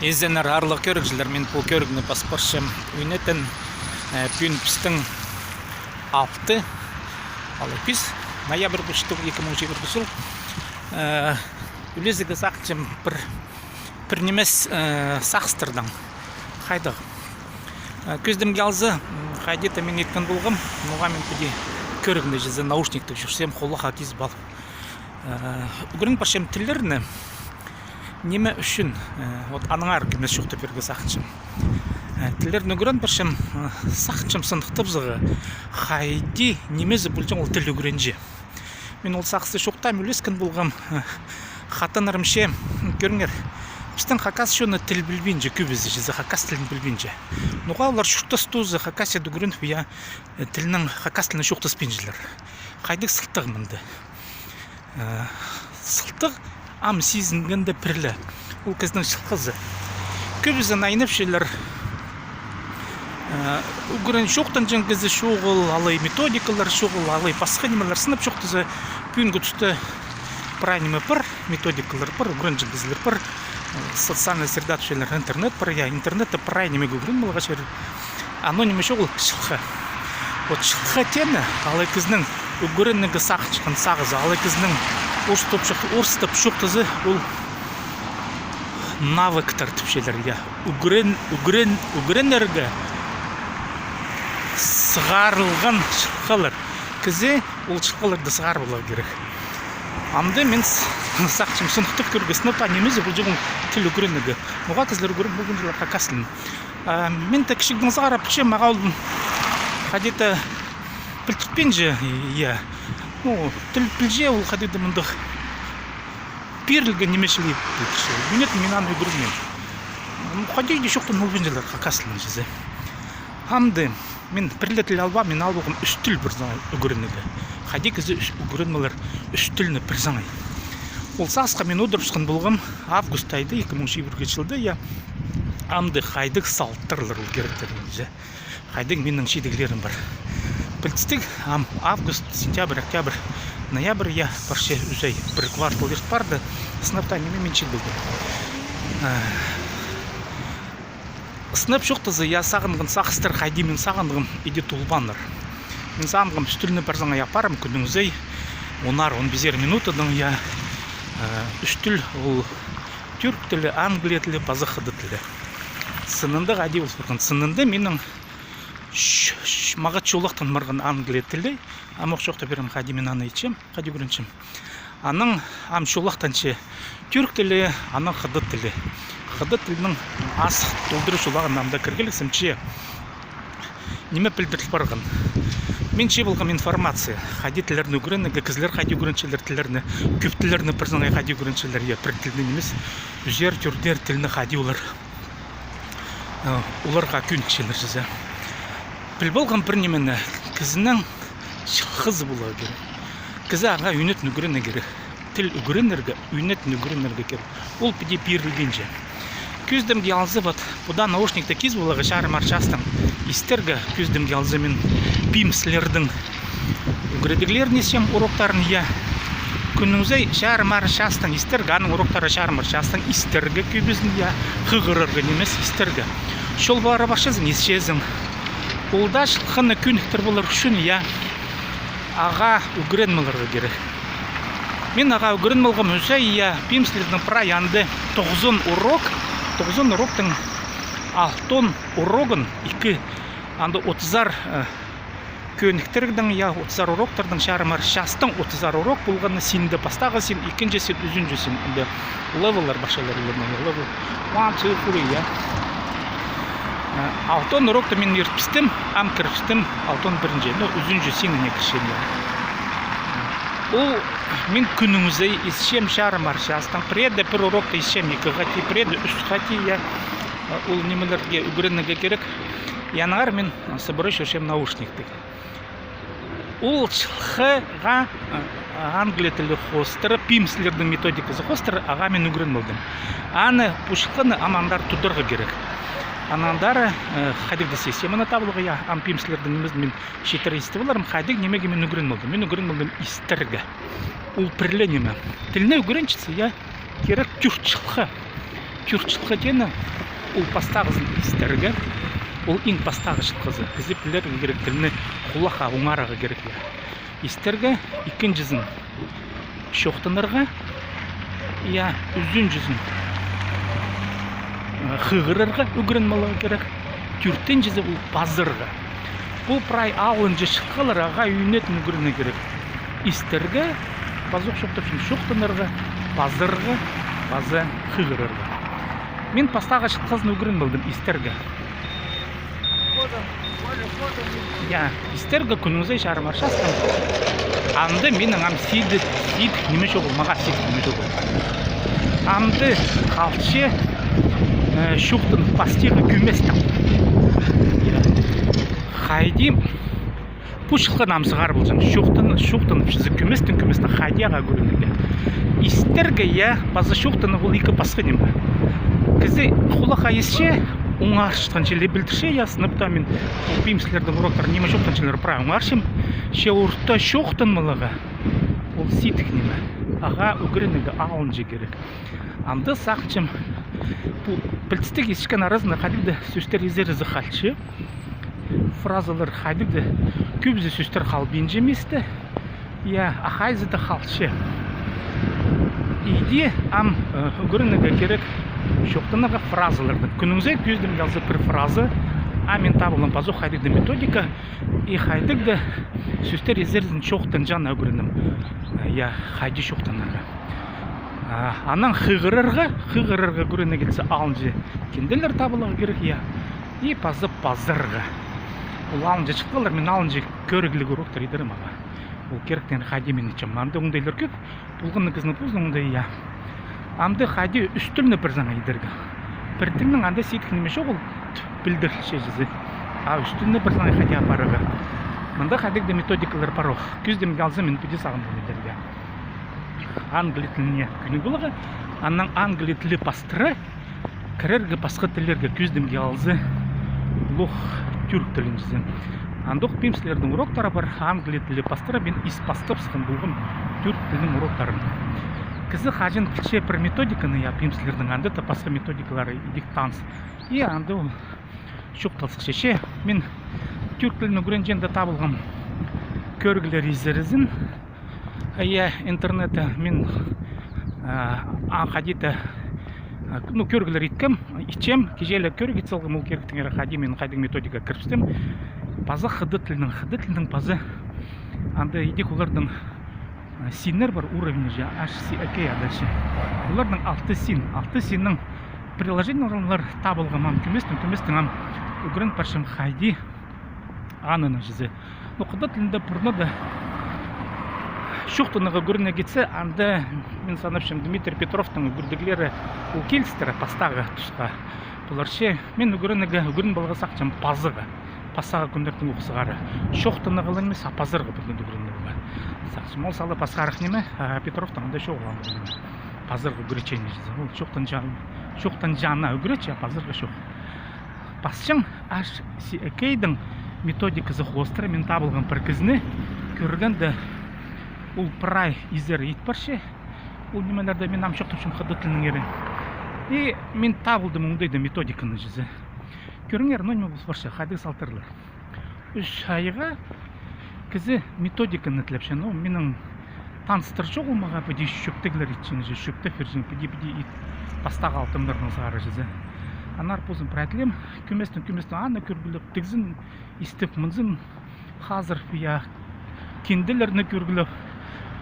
Ezenler harlı körükçüler men bu körükni pasportşam üyneten pün pistің 6 ал пис ноябрь быштык 2021 жыл үлезігі сақчым бір немес сақстырдың қайдық көздім келзі қайдеті мен еткен болғым мұға мен күде көрігінде жезі наушниктік жүрсем қолыға кез бал үгірін пашем тілдеріні неме үшін аныңар кемес жоқты берге сақчым тілдерін үгірін пашем сақчым сындықтып зығы қайди немезі бұлжың ол тіл үгіренже мен ол сақсы шоқтам үлескен болғам қатанырымше көріңер біздің қақас шоны тіл білбейінже көбізі жезі қақас тілін білбейінже нұға олар шоқтас тузы қақас еді үгірін я тілінің қақас тілін шоқтас бенжілер қайдық сылтық мінді сылтық ам сезінгенде пірлі ол кездің шылқызы көбізі найынып шелер үгірін шоқтан жәңгізі шоғыл алай методикалар шоғыл алай басқа немелер сынып шоқтызы пүйінгі түсті прайнемі бір методикалар бір үгірін жәңгізілер бір социальный среда түшелер интернет бір я интернетті прайнеме үгірін мұлға шер анониме шоғыл шылқы вот шылқы тені алай кездің үгіріннігі сақ шыққан сағызы алай кездің орыстып шоқтызы ол навыктар түпшелер я үгірінерге сығарылған шылқалар кізе ол шылқаларды сығар болу керек амды мен сақчым сынықтып көрге сыныпта немезе бұл жылың тіл үгірінігі мұға кізлер үгірін болған жылар қақасылын мен та кішігдің сығарап пішем маға олдың қадеті пілтікпен же тіл пілже ол қадеті мұндық берілген немешілей үйнет мен аны үгірінмен қадейде шоқтың олбен жылар қақасылын жезе амды мен пірлі тіл алба мен албағым үстіл бір үгірінігі қадей кізі үгірінмелер үстіліні бір заңай ол сасқа мен одырпсқан болғым август айды 2021 жылды я амды қайдық салттырлар керектерін қайдық менің шедігілерім бар білтістік август, сентябрь, октябрь, ноябрь я парше үзей бір квартал ерт барды сыныпта неме меншіл болды сынып шоқтызы я сағынғын сақыстыр қайди мен сағынғым иде тұлбаныр мен сағынғым үстіліні бір заңа япарым күнің үзей 10-15 минутадан я үстіл ол түрк тілі, англия тілі, базы қыды тілі сынынды қайди болсын сынынды менің мағат жолақтан марған англия тілі амоқ жоқта берем қайди мен аны етшем қайди көріншем аның ам жолақтаншы түрк тілі аның қыды тілі қыды тілінің ас толдыры жолағын намда кіргеліксімше неме білдіріл барған мен ше болғам информация қайди тілерін үгірінігі кізлер қайди үгіріншелер тілеріні көп тілеріні бір заңай қайди үгіріншелер бір тілдің емес жер түрдер тіліні қайди оларға күншелер жезе біл болған бір немені кізінің шылқызы болу керек кізі аға үйнетін үгіріні керек тіл үгірінерге үйнетін үгірінерге керек ол піде берілгенже көздім келзі бат бұда наушникті кез болығы шары маршастың истерге көздім келзі мен пимслердің үгіредігілерін есем уроктарын я күніңізей шары маршастың истерге аның уроктары шары маршастың истерге көбізін я қығырырғы немес истерге шол бары башызын есшезін олда шылқыны күніктір болыр үшін я аға үгірен мұлырғы керек мен аға үгірен мұлғым өсі я пимслердің праянды 9 уроктың 6 урогын 2 анды 30-ар көніктердің я 30-ар уроктардың шарымар шастың 30-ар урок болғаны сенді бастағы сен екінші сен үзінші сен левелар башалар левел 1, 2, 3 я 6 урокты мен ертпістім ам кіріпістім 6 бірінші үзінші сеніне кіршені ол мен күніңізей исшем шарымар шастың преде бір урокты исшем 2 ғати преде 3 ғати я ол немелерге үгірініге керек янағар мен сыбыры шешем наушниктік ол шылқыға англия тілі қостыры пимслердің методикасы қостыры аға мен үгірін болдым аны пұшқыны амандар тұдырғы керек анандары қадегді сесеміні табылығы я ам пимслердің немізді мен шетір есті боларым қадег немеге мен үгірін болдым ол пірлі неме тіліне үгірінчісі я керек түрчылқы тюркчылыққа тені ол пастағызын истерге, ол ең пастағы шылқызы. Кізі білер керек тіліні құлаға, оңараға керек. Истерге икен жүзін шоқтынырға, үзін жүзін қығырырға үгірін малығы керек. Тюрттен жүзі бұл базырға. Бұл прай ауын жы шыққаларға үйінетін үгіріні керек. Истерге базық шоқтынырға, базырға, базы қығырырға. Мен пастаға шыққазын үгірін білдім истерге. Истерге күніңізей шарым аршасқан. Амды менің ам сейдік неме жоғыл, маға сейдік неме жоғыл. Амды қалшы шуқтын пастиғы күместім. Хайдим пушылған амсығар болжан. Шуқтын шызы күместін хайдияға көрінеге. Истерге базы шуқтыны бұл екі пасқы неме. Кізі құлаға есше оңаршытқан желі білдірше, сыныпта мен беймсілердің уроктары неме жоқтан желері пра оңаршым. Ше ұртта шоқтын мұлыға. Ол сейтік неме. Аға үгірінеге ауын же керек. Амды сақчым. Білтістік ешкен арасында қадыгді сөстер езерізі қалшы. Фразалар қадыгді көбізі сөстер қал бенжеместі. Ахайзыды қалшы. Иде ам үгірінеге керек. Шоқтынаға фразаларды. Күніңізей көздім ялзы бір фразы. Мен табылым базу хайдыгды методика. Хайдыгды сөстер езерізін шоқтын жана үгірінім. Хайды шоқтынаға. Анан қығырырға көріне келсе алынжы кенделер табылығы керек. Пазы пазырға. Ол алынжы шыққалар, мен алынжы көрігілігі ұроқтар едірім аға. Ол керектен хайды мен ечем. Амды оңдайлар көп. Бұлғынны кізіні бұздың оңдай. Амды хайды үстіліні бір заңа едіргі. Біртімнің анда сейдік неме шоғыл білдірілше жүзі. Үстіліні бір заңа хайды апарығы. Мында хайдыгды методикалар парох. Көздем қалзы мен пүде сағын бұл едіргі. Англи тіліне күні бұлығы. Аннан англи тілі пастыры кірергі басқа тілерге көздем қалзы бұлық түрк тілін жүзі. Андық беймсілердің уроктары бар. Англи тілі пастыры мен испастып сықын бұлғын түрк тілінің уроктарын. Кізі қажын тілше бір методиканы беймсілердің анды тапасқа методикалары едік таныс. Анды ол шоқталсық шеше. Мен түрк тілінің көрінженді табылғым көргілер езерізін. Интернеті мен қадеті көргілер еткім, ичем, кежелі көргі етсілгі мұл керіктіңері қаде мен қайдың методика кіріпстім. Базы қыды тілінің базы анды едек олардың синер бар уровені жа, HCAK адальше. Олардың 6 синнің приложениялар табылғы мам күместің ам үгірін паршым қайды анына жүзі. Қыды тілінде бұрны да шуқтыныға көріне кетсе, анда мен санапшым Дмитрий Петровтың үгірдігілері ол келістірі пастағы тұсқа. Бұларше мен үгірін балға сақчам пазыға, пасаға күндердің оқысығары. Шуқтынығылын емес, пазырғы білген үгірінігіға. Сақчым ол салы пасқарық неме, Петровтың анда шоғылан білген. Пазырғы үгіречені жүзі. Ол шуқтан жана үгірече, пазырғы шоқ. Пасшың HCAK-дің методикасы қостыры мен табылған бір кізіне көргенді ол прай езері етпарше, ол немелерді мен амшоқтымшым қыды тілінің ері. Мен табылдым оңдайды методиканы жүзі. Көріңер, но неме бұл барша, қайды салтырлар. 3 айға кізі методиканы тілепші. Менің таныстыр жоқ олмаға бөде шөптегілер етшені жүзі. Шөпті фержін бөде пастағы алтымдардың сағары жүзі. Анар позын прайтылем, күместің аны көргіліп, тігзін, істіп мұнзын, қазір кенделеріні көргіліп,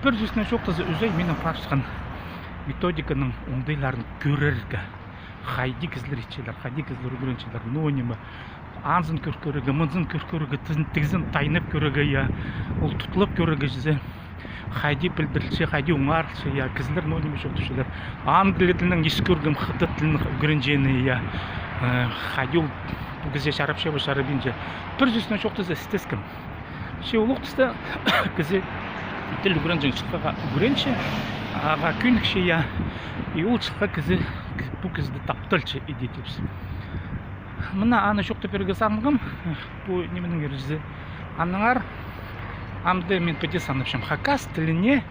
бір жүзіне шоқтазы өзай менің паршыған методиканың оңдайларын көрергі. Қайды кізлер етшелер, қайды кізлер үгіреншелер, нонимі, анзын көркөрігі, мұнзын көркөрігі, тігзін тайынып көрігі, ол тұтылып көрігі жүзі. Қайды білдірілше, қайды оңарылше, кізлер нонимі шоқтышылар. Англи тілінің ес көргім қыды тілінің үгіренжені, қайды ол бұл кізе шарапше бұл шарабинже. Бір жүзіне шоқтазы істескім. Ол ұқтысты кізе тіл үгіренжен шыққаға үгіренше, аға күнікше, ол шыққа кізе бұл кізді таптылше едетепсі. Мұна аны шоқты берге саңғым, бұл неменің ерізі. Аныңар, амды мен пөте саныпшым. Хакас тіліне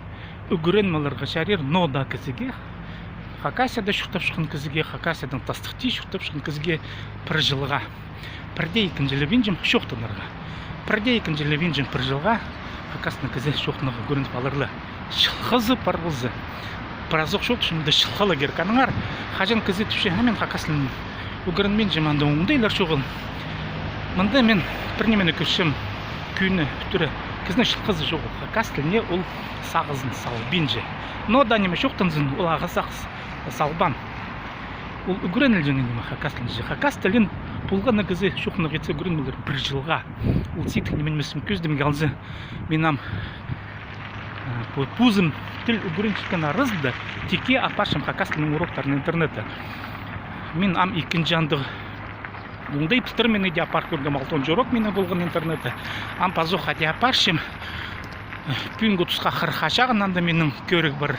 үгірен маларға шарер нода кізеге. Хакасияда шуқтап шыққан кізге, Хакасиядан тастықти шуқтап шыққан кізге бір жылға. Бірде екінші бенжім шоқтынырға. Бірде екінші бенжім бір жылға Хакасияның кізі шоқтынырға көрініп алырлы. Шылқызы бар болзы. Біразық шоқ шымды шылқалы керканыңар. Хажан кізі түпше әмен Хакасияның өгірін бенжім анда оңдайлар шоғын. Мында мен бірнемені көршім күйіні үтірі. Кізінің шылқызы жоғы. Хакасияне ол сағызын сал бенжі. Но да неме шоқтынзын ол ағасақыз салбан. Ол үгірен әлжіңі неме Хакасияны. Хакасиян бұлғаны кізі шоқыны ғетсе үгірен білдір бір жылға. Ол сейтік немен месім көздім қалзы. Менам пузым тіл үгірен шыққан арызды теке апашым Хакасияның уроктарын интернеті. Мен ам екінші жандығы бұлдай пұтыр мені де апар көргім 6 урок мені болған интернеті. Ам пазу хати апаршым күнгі тұсқа қырқа жағынан да менің көрік бір.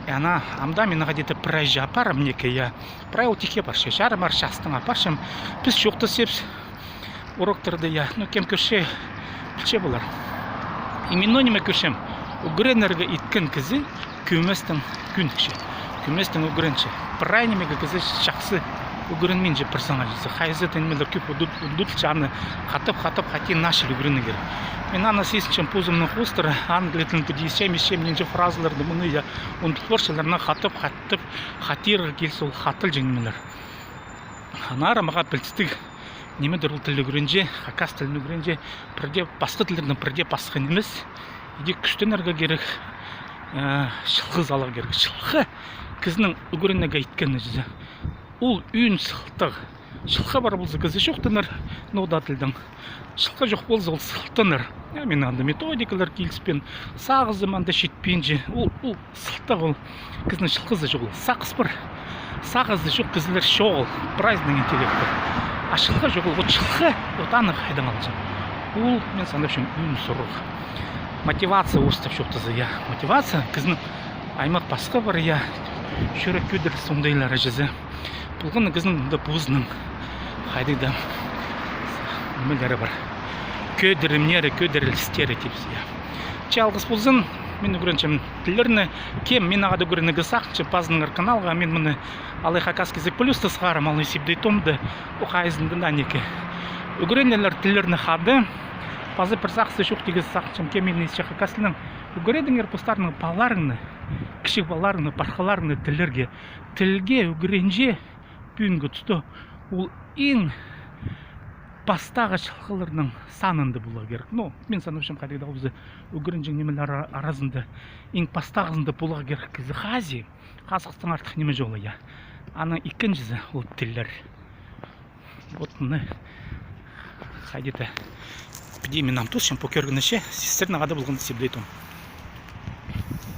Ана амда мені ғадеті прайжы апарым неке. Прай ол теке баршы. Жарым ар шастың апаршым. Біз шоқты сепс уроктарды. Кем көрше білше болар. Именно неме көршем. Үгіренерге иткін кізі көместің күн кіші. Көместің үгіренші. Прай немеге кізі шақсы үгірен мен жеп бірсаңа жесі. Хайзы тәнмелер көп ұдылчы аны қатып хатин нашыл үгірені кері. Мен ана сейсіншім позымның қостыры англиятын күдейсем мененже фразаларды мұны я ұндықларшыларына қатып хатирға келсі ол хатыл жеңмелер. Анара маға білістік немедір ол тілі үгіренже, Хакас тілін үгіренже бірде басқы тілдердің бірде басқы немес. Еде күштен әрге керек шылғы зала керек. Шылғы кізінің үгіренеге иткені жүзі. Ол үйін сылтық. Шылға бар болсы кізі жоқтыныр, нода тілдің. Шылға жоқ болсы ол сылтыныр. Мен анда методикалар келіспен, сағызым анда шетпенже. Ол сылтық ол кізінің шылғызы жоқ. Сақыз бір. Сағызы жоқ кізілер шоғыл. Прайзның интеллекті. А шылға жоқ ол шылға отаны қайдан алжам. Ол мен сандапшым үйін сұрық. Мотивация остап жоқтызы. Мотивация кізінің аймақ басқа бар. Шөрі көдір сондайлары жүзі. Бұлғыны кізінің бұзының қайдайда мүлдері бар. Көдірімнері, көдірілістері тепсі. Чалғыз бұлзын, мен үгірінчім тілеріні кем, мен ағады үгіріні ғысақчы пазының каналға, мен мұны алай Хакас кезек плюсты сығарым, алай сепдей томды ұқайызындында неке. Үгірінелер тілеріні қады, пазы бір сақсы шоқ дегі сақчым кемелін есе Хакасының үгіредіңер пұстарының баларыңны, кішік баларыңны, парқаларыңны тілге үгіренже бүгінгі тұсты ол ең бастағы шылғыларының санынды бұла керек. Мен санаушым қайдайда өзі үгіренжің немелер аразында ең бастағызында бұла керек кізі Хази. Қазақстан артық неме жолы. Ана екіншізі ол тілдер. Вот мұны қайдайда бідей мен амтус шым покергіні ше, сестердің ағады бұлғынды себдейтім.